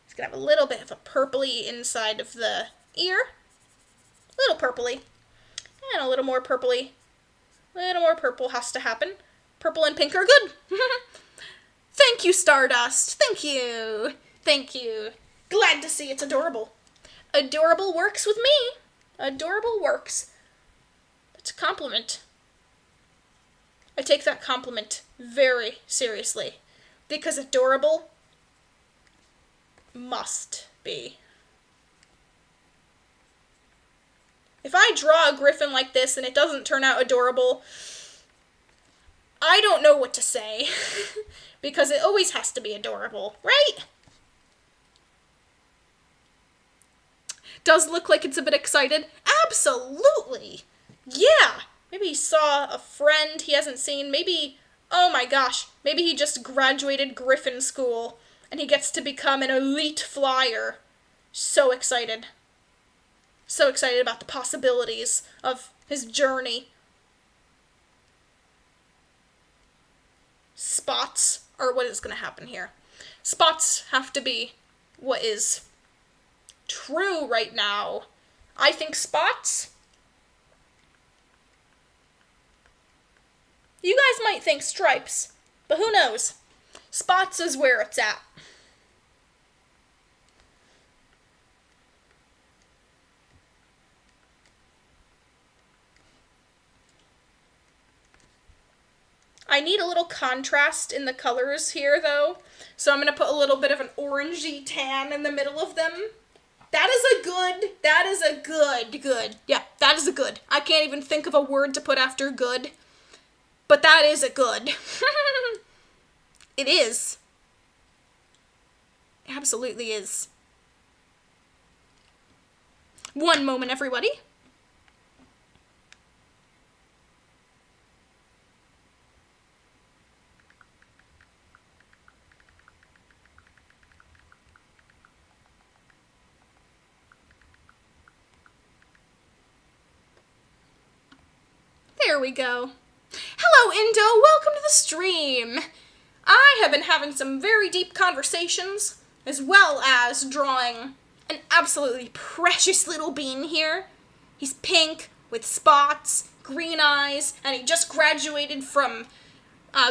It's gonna have a little bit of a purpley inside of the ear. A little purpley. And a little more purpley. A little more purple has to happen. Purple and pink are good. Thank you, Stardust. Thank you. Thank you. Glad to see it's adorable. Adorable works with me. Adorable works. That's a compliment. I take that compliment very seriously, because adorable must be. If I draw a Griffin like this and it doesn't turn out adorable, I don't know what to say, because it always has to be adorable, right? Does look like it's a bit excited. Absolutely. Yeah. Maybe he saw a friend he hasn't seen. Maybe, oh my gosh, maybe he just graduated Griffin school and he gets to become an elite flyer. So excited. So excited about the possibilities of his journey. Spots are what is going to happen here. Spots have to be what is true right now. I think spots. You guys might think stripes, but who knows? Spots is where it's at. I need a little contrast in the colors here, though, so I'm going to put a little bit of an orangey tan in the middle of them. That is a good. Yeah, that is a good. I can't even think of a word to put after good. But that is a good. It is. It absolutely is. One moment, everybody. There we go. Hello, Indo! Welcome to the stream! I have been having some very deep conversations, as well as drawing an absolutely precious little bean here. He's pink, with spots, green eyes, and he just graduated from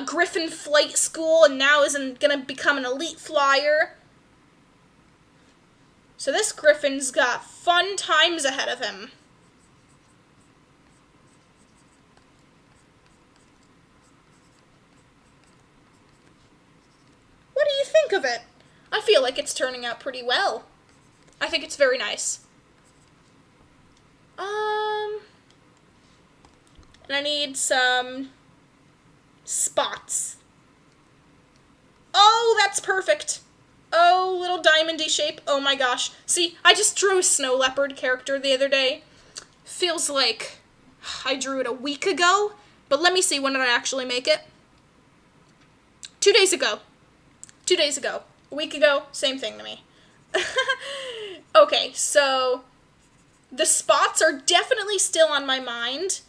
Griffin Flight School and now is gonna become an elite flyer. So this Griffin's got fun times ahead of him. What do you think of it? I feel like it's turning out pretty well. I think it's very nice. And I need some spots. Oh, that's perfect. Oh, little diamondy shape. Oh my gosh. See, I just drew a snow leopard character the other day. Feels like I drew it a week ago, but let me see, when did I actually make it? 2 days ago. 2 days ago. A week ago, same thing to me. Okay, so the spots are definitely still on my mind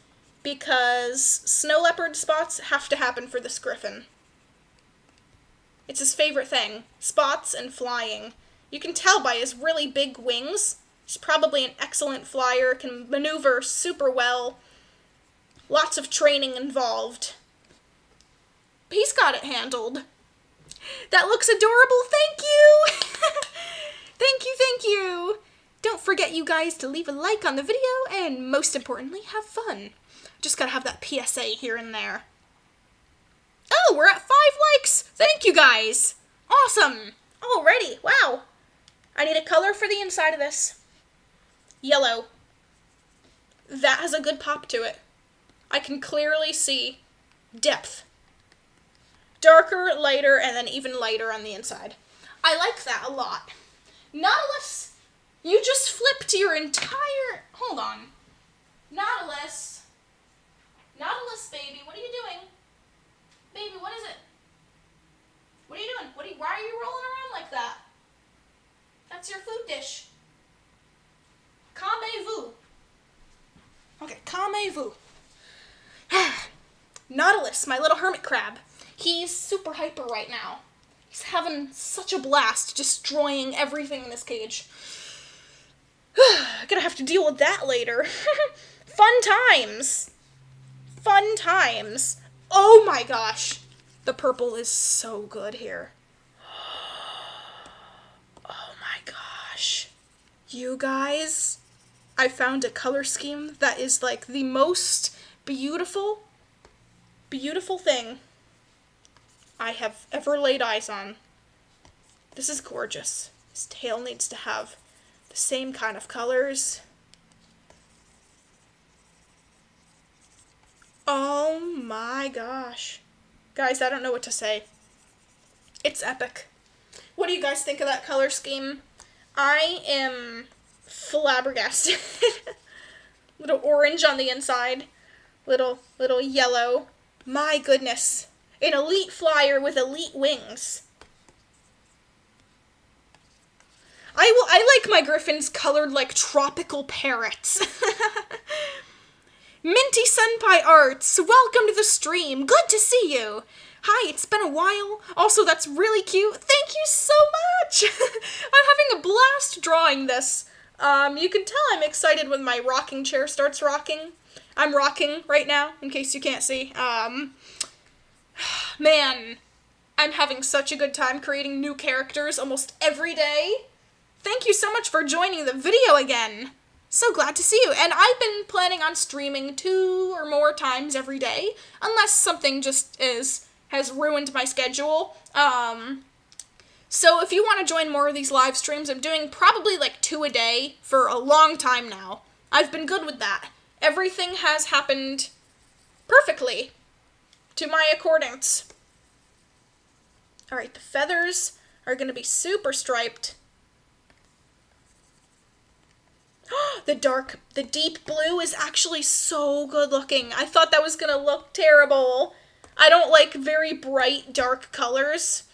because snow leopard spots have to happen for this Griffin. It's his favorite thing, spots and flying. You can tell by his really big wings. He's probably an excellent flyer, can maneuver super well. Lots of training involved. He's got it handled. That looks adorable. Thank you. Thank you, thank you. Don't forget, you guys, to leave a like on the video, and most importantly, have fun. Just gotta have that PSA here and there. Oh, we're at 5 likes! Thank you, guys! Awesome! Alrighty, wow. I need a color for the inside of this. Yellow. That has a good pop to it. I can clearly see depth. Darker, lighter, and then even lighter on the inside. I like that a lot. Nautilus, you just flipped your entire... Hold on. Nautilus. Nautilus, baby, what are you doing? Baby, what is it? What are you doing? Why are you rolling around like that? That's your food dish. Calmez-vous. Okay, calmez-vous. Nautilus, my little hermit crab. He's super hyper right now. He's having such a blast destroying everything in this cage. Gonna have to deal with that later. Fun times. Fun times. Oh my gosh. The purple is so good here. Oh my gosh. You guys, I found a color scheme that is like the most beautiful thing I have ever laid eyes on. This is gorgeous. His tail needs to have the same kind of colors. Oh my gosh. Guys, I don't know what to say. It's epic. What do you guys think of that color scheme? I am flabbergasted. Little orange on the inside. Little yellow. My goodness. An elite flyer with elite wings. I like my griffins colored like tropical parrots. Minty Senpai Arts, welcome to the stream. Good to see you. Hi, it's been a while. Also, that's really cute. Thank you so much. I'm having a blast drawing this. You can tell I'm excited when my rocking chair starts rocking. I'm rocking right now, in case you can't see. Man, I'm having such a good time creating new characters almost every day. Thank you so much for joining the video again. So glad to see you. And I've been planning on streaming 2 or more times every day, unless something just has ruined my schedule. So if you want to join more of these live streams, I'm doing probably like 2 a day for a long time now. I've been good with that. Everything has happened perfectly to my accordance. Alright, the feathers are going to be super striped. The deep blue is actually so good looking. I thought that was going to look terrible. I don't like very bright, dark colors.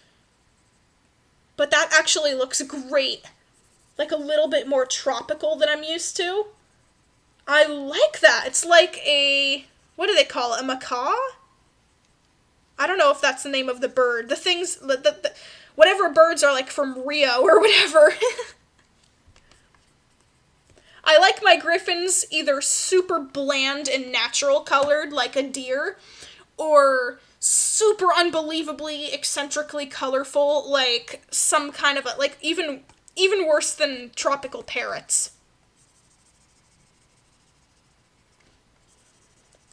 But that actually looks great. Like a little bit more tropical than I'm used to. I like that. It's like a, what do they call it? A macaw? I don't know if that's the name of the bird. The things, whatever birds are like from Rio or whatever. I like my griffins either super bland and natural colored like a deer, or super unbelievably eccentrically colorful like some kind of like even worse than tropical parrots.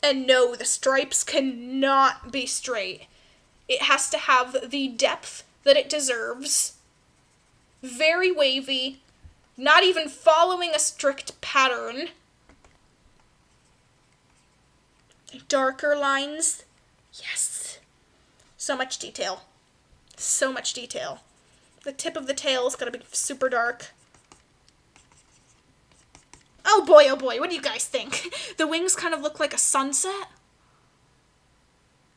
And no, the stripes cannot be straight. It has to have the depth that it deserves. Very wavy. Not even following a strict pattern. Darker lines. Yes. So much detail. So much detail. The tip of the tail is going to be super dark. Oh boy, what do you guys think? The wings kind of look like a sunset.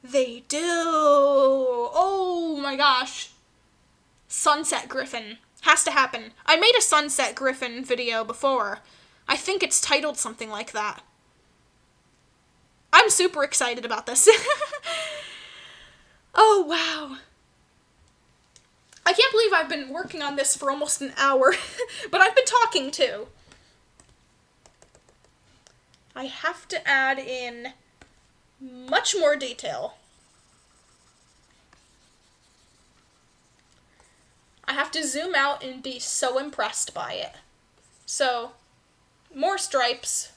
They do. Oh my gosh. Sunset Griffin. Has to happen. I made a Sunset Griffin video before. I think it's titled something like that. I'm super excited about this. Oh, wow. I can't believe I've been working on this for almost an hour, but I've been talking too. I have to add in much more detail. I have to zoom out and be so impressed by it. So, more stripes.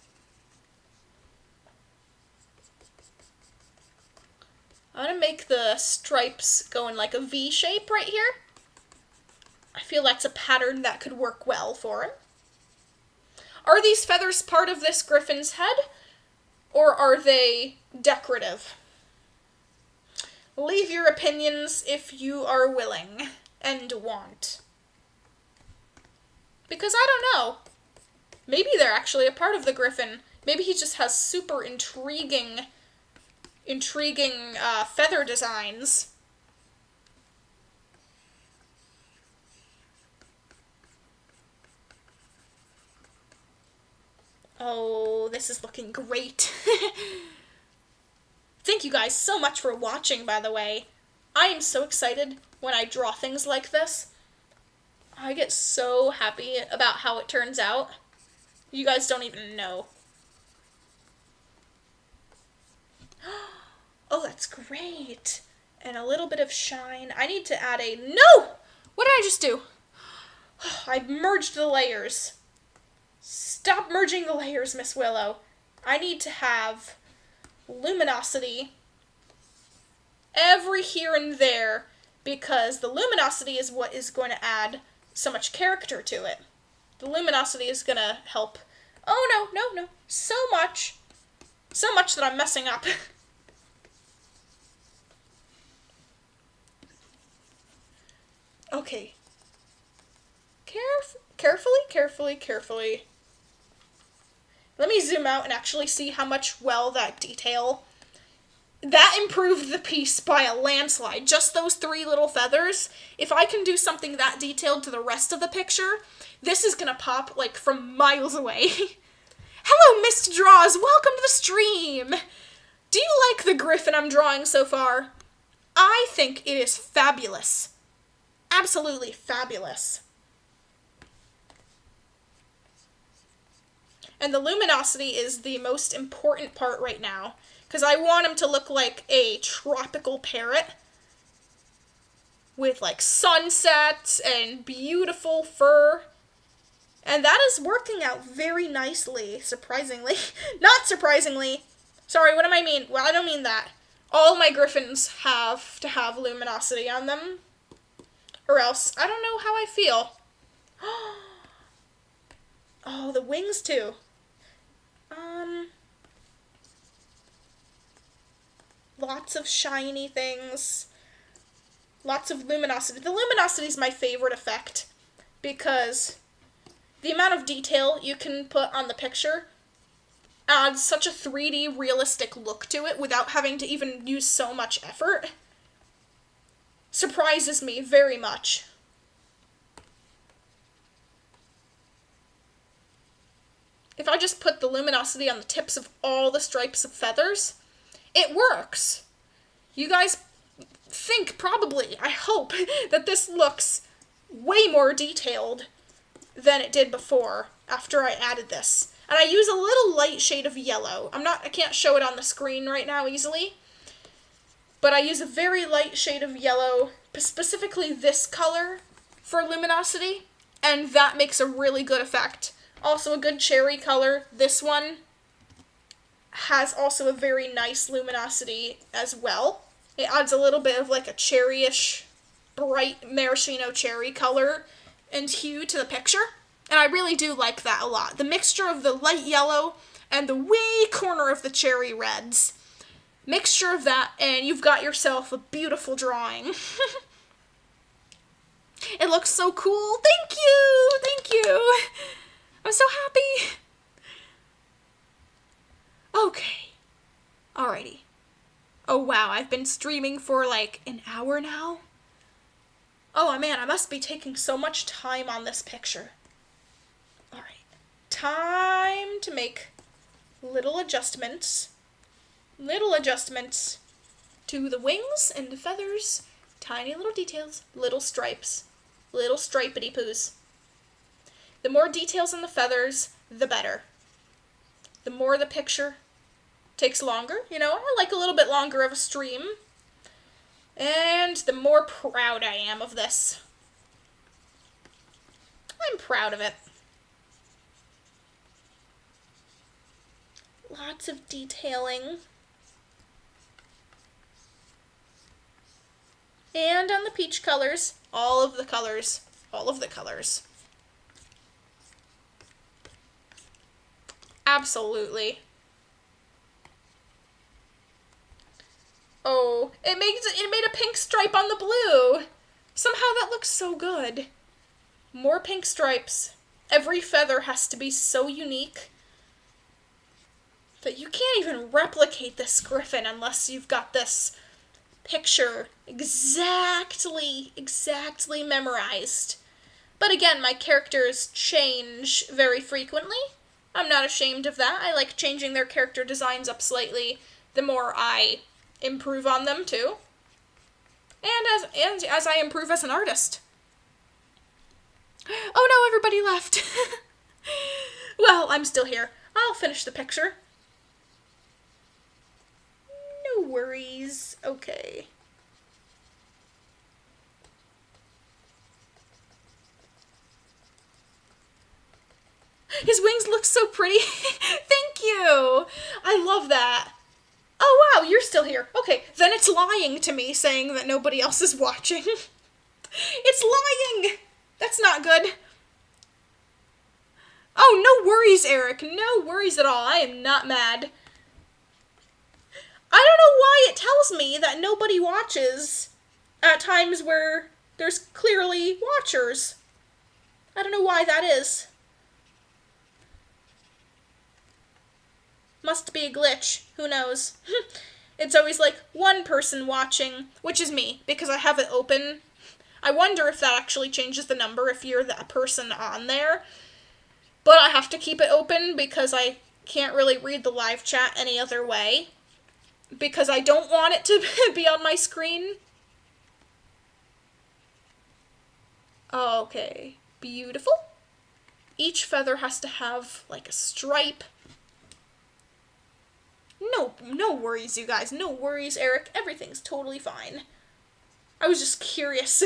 I'm gonna make the stripes go in like a V shape right here. I feel that's a pattern that could work well for him. Are these feathers part of this Griffin's head, or are they decorative? Leave your opinions if you are willing and want. Because I don't know. Maybe they're actually a part of the Griffin. Maybe he just has super intriguing feather designs. Oh, this is looking great. Thank you guys so much for watching, by the way. I am so excited when I draw things like this. I get so happy about how it turns out. You guys don't even know. Oh, that's great. And a little bit of shine. I need to add a... No! What did I just do? I merged the layers. Stop merging the layers, Miss Willow. I need to have luminosity every here and there, because the luminosity is what is going to add so much character to it. The luminosity is going to help. Oh, no. So much that I'm messing up. Okay. Carefully. Let me zoom out and actually see how much that detail. That improved the piece by a landslide. Just those 3 little feathers. If I can do something that detailed to the rest of the picture, this is gonna pop like from miles away. Hello, Mr. Draws. Welcome to the stream. Do you like the Griffin I'm drawing so far? I think it is fabulous. Absolutely fabulous. And the luminosity is the most important part right now, because I want him to look like a tropical parrot with like sunsets and beautiful fur. And that is working out very nicely, surprisingly. Not surprisingly. Sorry, what do I mean? Well, I don't mean that. All my Griffins have to have luminosity on them, or else I don't know how I feel. Oh, the wings too. Lots of shiny things. Lots of luminosity. The luminosity is my favorite effect, because the amount of detail you can put on the picture adds such a 3D realistic look to it without having to even use so much effort. Surprises me very much. If I just put the luminosity on the tips of all the stripes of feathers, it works. You guys think probably, I hope, that this looks way more detailed than it did before after I added this. And I use a little light shade of yellow. I can't show it on the screen right now easily, but I use a very light shade of yellow, specifically this color, for luminosity, and that makes a really good effect. Also a good cherry color. This one has also a very nice luminosity as well. It adds a little bit of like a cherryish, bright maraschino cherry color and hue to the picture. And I really do like that a lot. The mixture of the light yellow and the way corner of the cherry reds. Mixture of that, and you've got yourself a beautiful drawing. It looks so cool. Thank you. I'm so happy. Okay. Alrighty. Oh wow, I've been streaming for like an hour now. Oh man, I must be taking so much time on this picture. Alright. Time to make little adjustments. Little adjustments to the wings and the feathers. Tiny little details. Little stripes. Little stripety poos. The more details on the feathers, the better. The more the picture takes longer, I like a little bit longer of a stream. And the more proud I am of this. I'm proud of it. Lots of detailing. And on the peach colors, all of the colors, all of the colors. Absolutely. Oh, it made a pink stripe on the blue. Somehow that looks so good. More pink stripes. Every feather has to be so unique that you can't even replicate this Griffin unless you've got this picture exactly memorized. But again, my characters change very frequently. I'm not ashamed of that. I like changing their character designs up slightly the more I improve on them too. And as I improve as an artist. Oh no, everybody left. Well, I'm still here. I'll finish the picture. No worries. Okay. His wings look so pretty. Thank you. I love that. Oh wow, you're still here. Okay, then it's lying to me saying that nobody else is watching. It's lying. That's not good. Oh, no worries, Eric. No worries at all. I am not mad. I don't know why it tells me that nobody watches at times where there's clearly watchers. I don't know why that is. Must be a glitch. Who knows? It's always like one person watching, which is me, because I have it open. I wonder if that actually changes the number if you're that person on there. But I have to keep it open because I can't really read the live chat any other way. Because I don't want it to be on my screen. Okay, beautiful. Each feather has to have like a stripe. No worries, you guys. No worries, Eric. Everything's totally fine. I was just curious.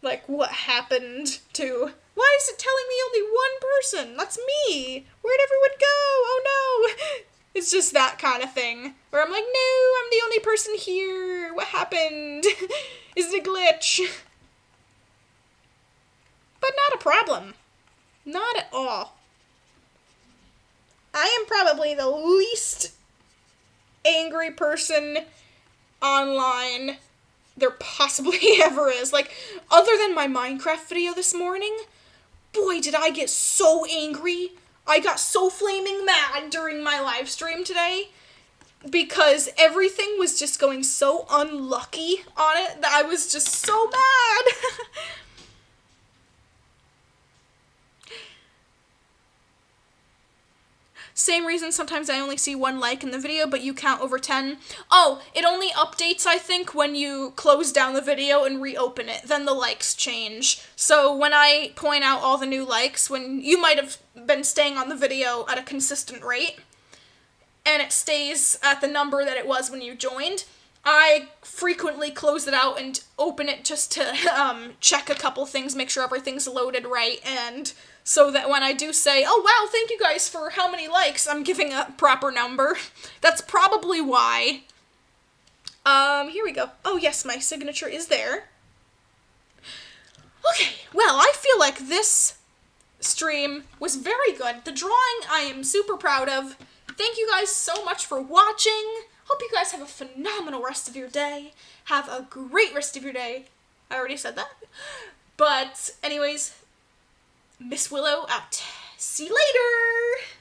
Like, what happened to... Why is it telling me only one person? That's me. Where'd everyone go? Oh, no. It's just that kind of thing. Where I'm like, no, I'm the only person here. What happened? Is it a glitch? But not a problem. Not at all. I am probably the least angry person online there possibly ever is. Like, other than my Minecraft video this morning, boy, did I get so angry. I got so flaming mad during my live stream today because everything was just going so unlucky on it that I was just so mad. Same reason sometimes I only see 1 like in the video, but you count over 10. Oh, it only updates, I think, when you close down the video and reopen it. Then the likes change. So when I point out all the new likes, when you might have been staying on the video at a consistent rate, and it stays at the number that it was when you joined, I frequently close it out and open it just to check a couple things, make sure everything's loaded right, and so that when I do say, oh wow, thank you guys for how many likes, I'm giving a proper number. That's probably why. Here we go. Oh yes, my signature is there. Okay, well, I feel like this stream was very good. The drawing I am super proud of. Thank you guys so much for watching. Hope you guys have a phenomenal rest of your day. Have a great rest of your day. I already said that. But anyways, Miss Willow out. See you later!